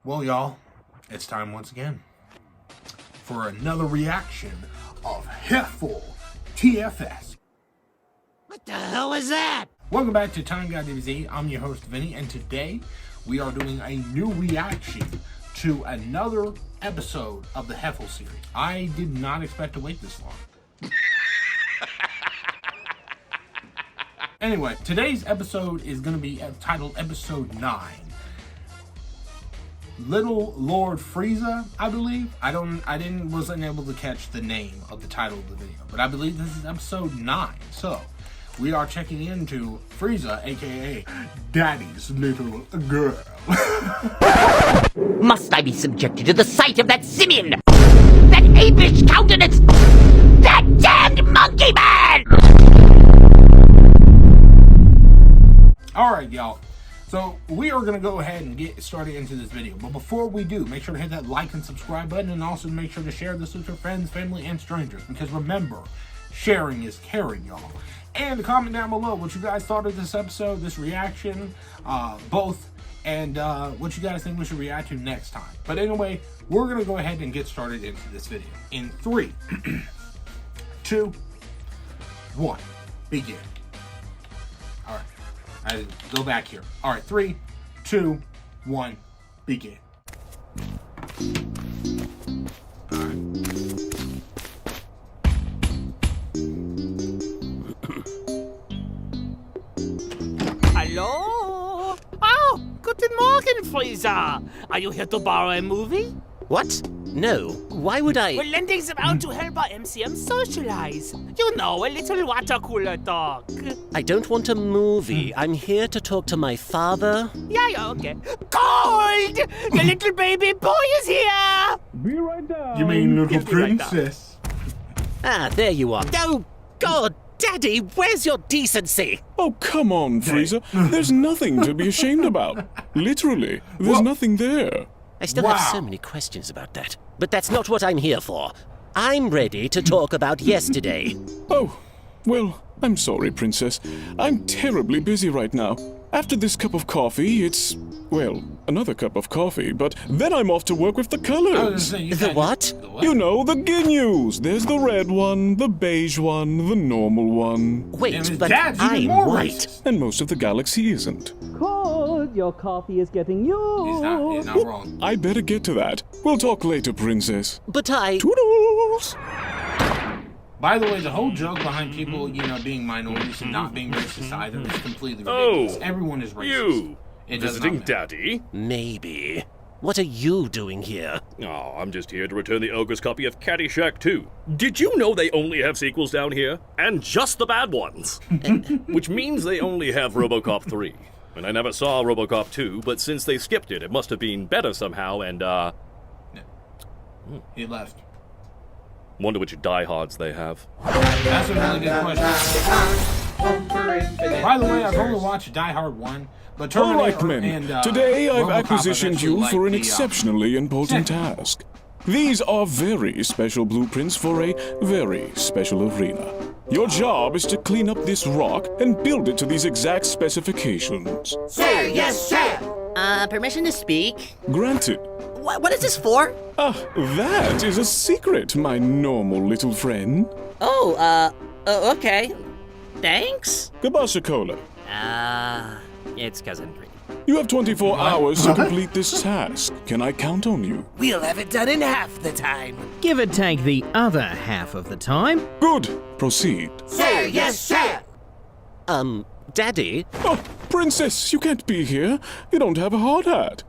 Well, y'all, it's time once again for another reaction of HFIL TFS. What the hell is that? Welcome back to Time Guy DBZ. I'm your host, Vinny, and today we are doing a new reaction to another episode of the HFIL series. I did not expect to wait this long. Anyway, today's episode is going to be titled Episode 9. Little Lord Freiza, I believe. Wasn't able to catch the name of the title of the video, but I believe this is episode 9. So, we are checking into Freiza, aka Daddy's little girl. Must I be subjected to the sight of that simian? That apish countenance? That damned monkey man! Alright, y'all. So, we are going to go ahead and get started into this video. But before we do, make sure to hit that like and subscribe button, and also make sure to share this with your friends, family, and strangers. Because remember, sharing is caring, y'all. And comment down below what you guys thought of this episode, this reaction, both, and what you guys think we should react to next time. But anyway, we're going to go ahead and get started into this video. In 3, 2, 1, begin. Alright. I go back here. Alright, 3, 2, 1, begin. Hello? Oh, guten Morgen, Freiza. Are you here to borrow a movie? What? No. Why would I? We're lending them out to help our MCM socialize. You know, a little water cooler talk. I don't want a movie. I'm here to talk to my father. Yeah, okay. Cold! The little baby boy is here! Be right down. You mean little Give me right princess? Ah, there you are. Oh, God, Daddy, where's your decency? Oh, come on, Freiza. There's nothing to be ashamed about. Literally, there's nothing there. I still have so many questions about that. But that's not what I'm here for. I'm ready to talk about yesterday. Oh, well, I'm sorry, Princess. I'm terribly busy right now. After this cup of coffee, it's, well, another cup of coffee, but then I'm off to work with the colors. The what? You know, the GNUs. There's the red one, the beige one, the normal one. Wait, but I'm white. And most of the galaxy isn't. Cold, your coffee is getting you. He's not wrong. I better get to that. We'll talk later, Princess. But I... Toodles! By the way, the whole joke behind people, being minorities and not being racist either is completely ridiculous. Everyone is racist. You! It does Visiting not matter. Daddy? Maybe. What are you doing here? Oh, I'm just here to return the Ogre's copy of Caddyshack 2. Did you know they only have sequels down here? And just the bad ones. Which means they only have RoboCop 3. And I never saw RoboCop 2, but since they skipped it, it must have been better somehow, and, He left. Wonder which diehards they have. That's a really good question. By the way, I've only watched Die Hard 1, but All Terminator right, men. and Today I've RoboCop acquisitioned actually you like for an the, exceptionally important task. These are very special blueprints for a very special arena. Your job is to clean up this rock and build it to these exact specifications. Sir, yes, sir! Permission to speak? Granted. What is this for? That is a secret, my normal little friend. Oh, okay. Thanks? Gabashakola, It's Cousin Green. you have 24 hours to complete this task. Can I count on you? We'll have it done in half the time. Give or take the other half of the time. Good. Proceed. Sir, yes, sir! Daddy? Oh, Princess, you can't be here. You don't have a hard hat.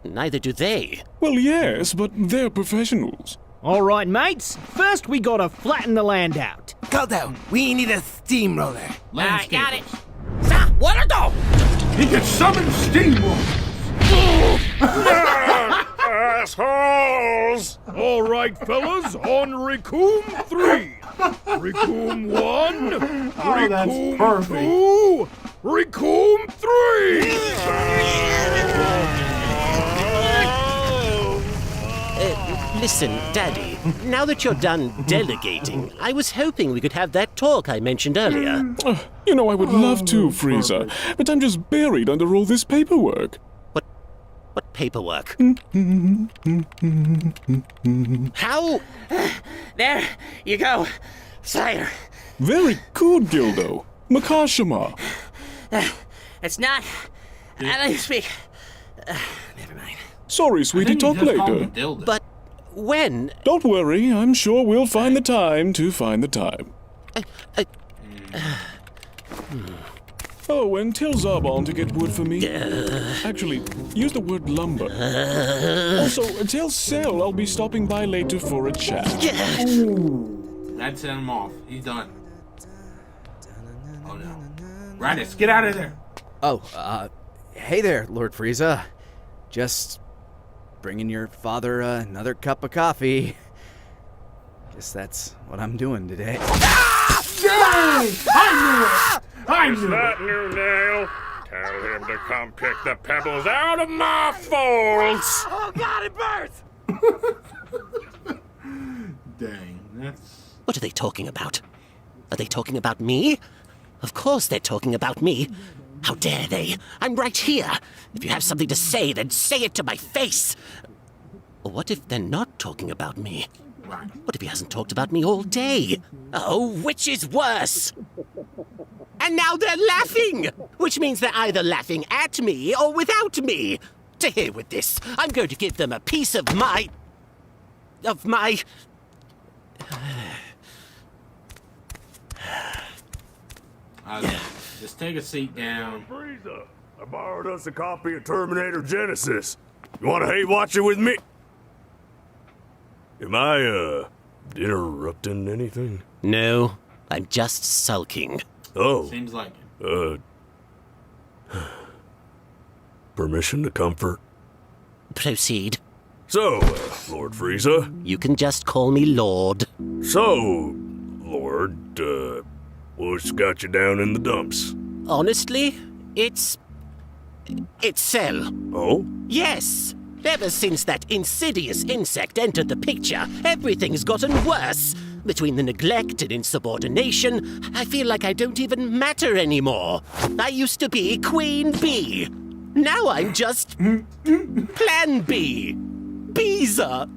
Neither do they. Well, yes, but they're professionals. All right, mates. First, we gotta flatten the land out. Calm down. We need a steamroller. landscapers. Got it. Sir, what are those? He can summon steamrollers. Assholes! All right, fellas, on Recoom 3. Recoom 1. Oh, that's Recoom perfect. 2. Recoom 3. Listen, Daddy, now that you're done delegating, I was hoping we could have that talk I mentioned earlier. You know, I would love to, Freiza, but I'm just buried under all this paperwork. What paperwork? How? There you go, sire. Very good, Gildo. Makashima. It's not. Let me speak. Never mind. Sorry, sweetie, talk later. But when? Don't worry, I'm sure we'll find the time to find the time. Oh, and tell Zarbon to get wood for me. Actually, use the word lumber. Also, tell Cell I'll be stopping by later for a chat. Ooh, that sent him off. He's done. Oh no. Raditz, get out of there. Oh, hey there, Lord Freiza. Just bringing your father another cup of coffee. Guess that's what I'm doing today. Dang! I knew it! That new nail? Tell him to come pick the pebbles out of my folds! Oh God, it burns! Dang, that's... What are they talking about? Are they talking about me? Of course they're talking about me. How dare they? I'm right here. If you have something to say, then say it to my face. Or what if they're not talking about me? Right. What if he hasn't talked about me all day? Oh, which is worse? And now they're laughing! Which means they're either laughing at me or without me. To hear with this. I'm going to give them a piece of my... Just take a seat down. Freiza, I borrowed us a copy of Terminator Genesis. You want to hate watch it with me? Am I, interrupting anything? No, I'm just sulking. Oh, Seems like it. Permission to comfort? Proceed. So, Lord Freiza. You can just call me Lord. So, Lord, what's got you down in the dumps? Honestly, it's Cell. Oh? Yes! Ever since that insidious insect entered the picture, everything's gotten worse. Between the neglect and insubordination, I feel like I don't even matter anymore. I used to be Queen Bee. Now I'm just Plan B. Beezer.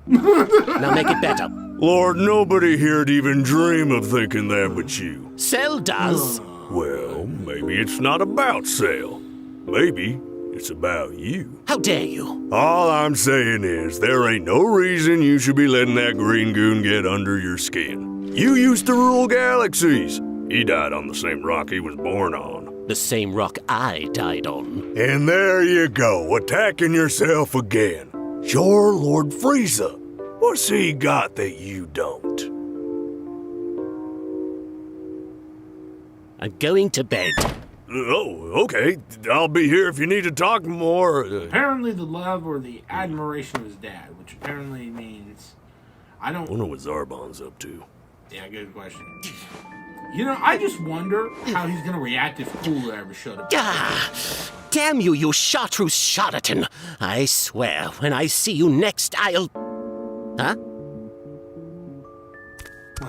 Now make it better. Lord, nobody here'd even dream of thinking that but you. Cell does. Well, maybe it's not about Sale. Maybe it's about you. How dare you? All I'm saying is, there ain't no reason you should be letting that green goon get under your skin. You used to rule galaxies. He died on the same rock he was born on. The same rock I died on. And there you go, attacking yourself again. You're Lord Freiza. What's he got that you don't? I'm going to bed. Oh, okay. I'll be here if you need to talk more. Apparently the love or the admiration of his dad, which apparently means... I don't... Wonder what Zarbon's up to. Yeah, good question. You know, I just wonder how he's gonna react if Cooler ever showed up. Ah! Damn you, you chartreuse charlatan! I swear, when I see you next, I'll... Huh?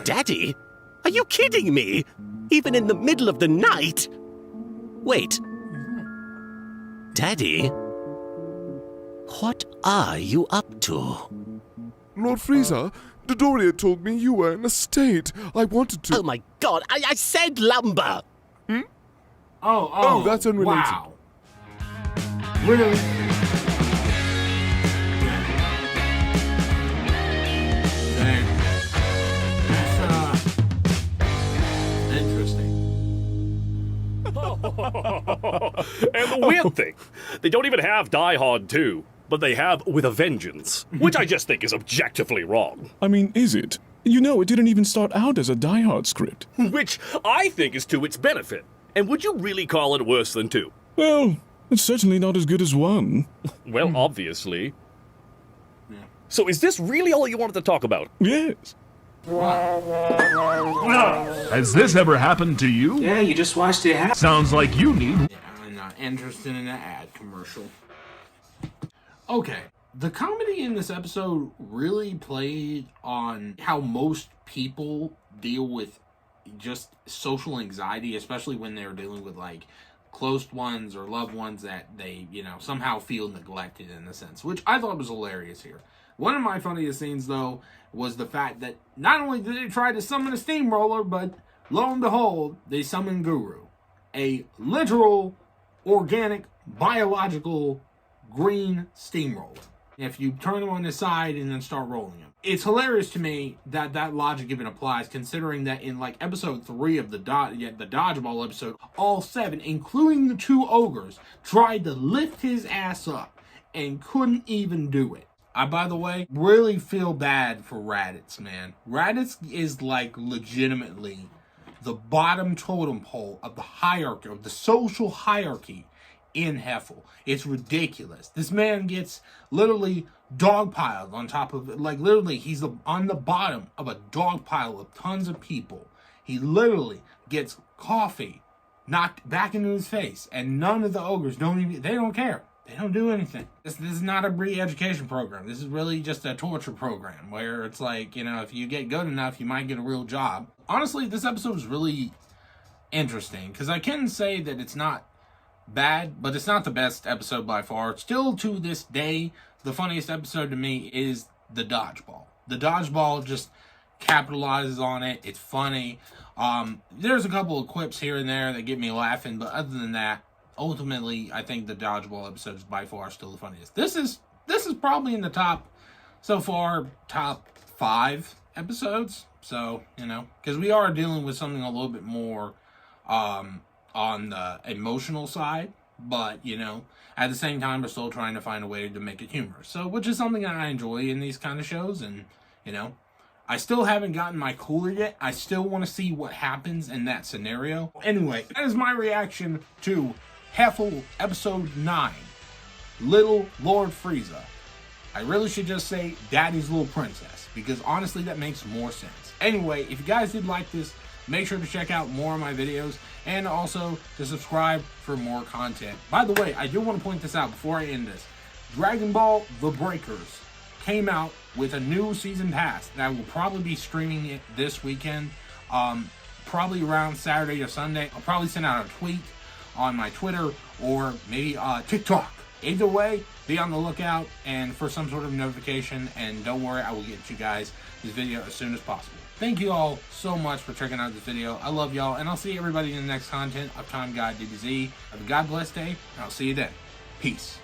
Daddy? Are you kidding me? Even in the middle of the night? Wait. Daddy? What are you up to? Lord Freiza, Dodoria told me you were in a state. I wanted to... Oh my god, I said lumber! Oh, that's unrelated. Wow. Really? Dang. That's, interesting. And the weird thing, they don't even have Die Hard 2, but they have With a Vengeance, which I just think is objectively wrong. I mean, is it? You know, it didn't even start out as a Die Hard script. Which I think is to its benefit. And would you really call it worse than 2? Well, it's certainly not as good as 1. Well, obviously. So is this really all you wanted to talk about? Yes. Has this ever happened to you? Yeah, you just watched it happen. Sounds like you need... Yeah, I'm not interested in an ad commercial. Okay, the comedy in this episode really played on how most people deal with just social anxiety, especially when they're dealing with like close ones or loved ones that they, somehow feel neglected in a sense, which I thought was hilarious here. One of my funniest scenes, though, was the fact that not only did they try to summon a steamroller, but lo and behold, they summoned Guru, a literal, organic, biological, green steamroller. If you turn him on the side and then start rolling him. It's hilarious to me that that logic even applies, considering that in like episode 3 of the dodgeball episode, all 7, including the 2 ogres, tried to lift his ass up and couldn't even do it. I, by the way, really feel bad for Raditz, man. Raditz is like legitimately the bottom totem pole of the hierarchy, of the social hierarchy in HFIL. It's ridiculous. This man gets literally dogpiled on top of it. Like, literally, he's on the bottom of a dog pile of tons of people. He literally gets coffee knocked back into his face, and none of the ogres they don't care. They don't do anything. This is not a re-education program. This is really just a torture program where it's like, if you get good enough, you might get a real job. Honestly, this episode was really interesting because I can say that it's not bad, but it's not the best episode by far. Still to this day, the funniest episode to me is the dodgeball. The dodgeball just capitalizes on it. It's funny. There's a couple of quips here and there that get me laughing, but other than that, ultimately, I think the dodgeball episode is by far still the funniest. This is probably in the top 5 episodes. So, because we are dealing with something a little bit more on the emotional side, but, at the same time, we're still trying to find a way to make it humorous. So, which is something that I enjoy in these kind of shows, and, I still haven't gotten my cooler yet. I still want to see what happens in that scenario. Anyway, that is my reaction to HFIL Episode 9, Little Lord Freiza. I really should just say Daddy's Little Princess, because honestly that makes more sense. Anyway, if you guys did like this, make sure to check out more of my videos, and also to subscribe for more content. By the way, I do want to point this out before I end this. Dragon Ball The Breakers came out with a new season pass that I will probably be streaming it this weekend, probably around Saturday or Sunday. I'll probably send out a tweet on my Twitter or maybe TikTok. Either way, be on the lookout and for some sort of notification, and don't worry, I will get you guys this video as soon as possible. Thank you all so much for checking out this video. I love y'all, and I'll see everybody in the next content of Time God DBZ. Have a God bless day, and I'll see you then. Peace.